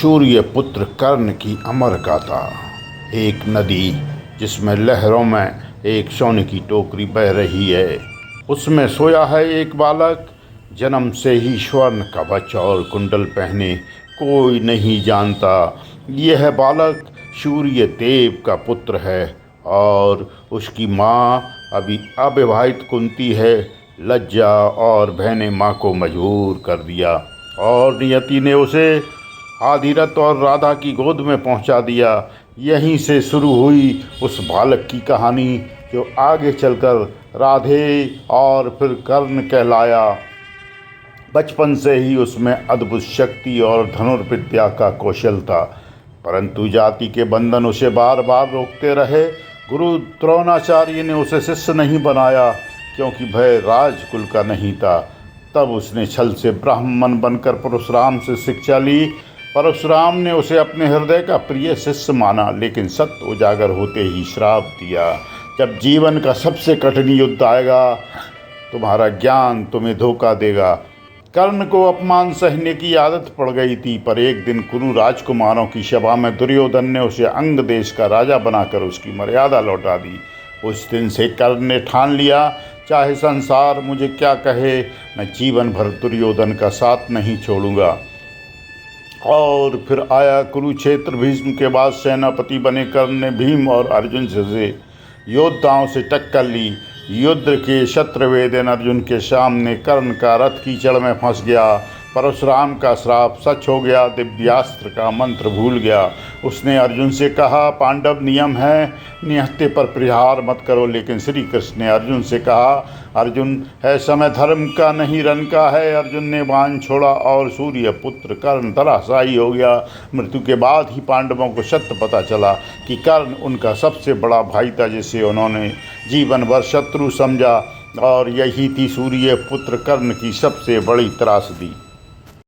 सूर्य पुत्र कर्ण की अमर गाथा। एक नदी जिसमें लहरों में एक सोने की टोकरी बह रही है, उसमें सोया है एक बालक, जन्म से ही स्वर्ण कवच और कुंडल पहने। कोई नहीं जानता यह बालक सूर्य देव का पुत्र है और उसकी माँ अभी अविवाहित कुंती है। लज्जा और भय ने माँ को मजबूर कर दिया और नियति ने उसे आदिरथ और राधा की गोद में पहुंचा दिया। यहीं से शुरू हुई उस बालक की कहानी जो आगे चलकर राधे और फिर कर्ण कहलाया। बचपन से ही उसमें अद्भुत शक्ति और धनुर्विद्या का कौशल था, परंतु जाति के बंधन उसे बार बार रोकते रहे। गुरु द्रोणाचार्य ने उसे शिष्य नहीं बनाया क्योंकि भय राजकुल का नहीं था। तब उसने छल से ब्राह्मण बनकर परशुराम से शिक्षा ली। परशुराम ने उसे अपने हृदय का प्रिय शिष्य माना, लेकिन सत्य उजागर होते ही श्राप दिया। जब जीवन का सबसे कठिन युद्ध आएगा, तुम्हारा ज्ञान तुम्हें धोखा देगा। कर्ण को अपमान सहने की आदत पड़ गई थी, पर एक दिन कुरु राजकुमारों की सभा में दुर्योधन ने उसे अंग देश का राजा बनाकर उसकी मर्यादा लौटा दी। उस दिन से कर्ण ने ठान लिया, चाहे संसार मुझे क्या कहे, मैं जीवन भर दुर्योधन का साथ नहीं छोड़ूंगा। और फिर आया कुरुक्षेत्र। भीष्म के बाद सेनापति बने कर्ण ने भीम और अर्जुन से योद्धाओं से टक्कर ली। युद्ध के शत्रवेदन अर्जुन के सामने कर्ण का रथ कीचड़ में फंस गया। परशुराम का श्राप सच हो गया, दिव्यास्त्र का मंत्र भूल गया। उसने अर्जुन से कहा, पांडव नियम है, निहत्थे पर प्रहार मत करो। लेकिन श्री कृष्ण ने अर्जुन से कहा, अर्जुन है समय धर्म का नहीं रण का है। अर्जुन ने बाण छोड़ा और सूर्य पुत्र कर्ण धराशायी हो गया। मृत्यु के बाद ही पांडवों को सत्य पता चला कि कर्ण उनका सबसे बड़ा भाई था, जिसे उन्होंने जीवन भर शत्रु समझा। और यही थी सूर्य पुत्र कर्ण की सबसे बड़ी त्रासदी।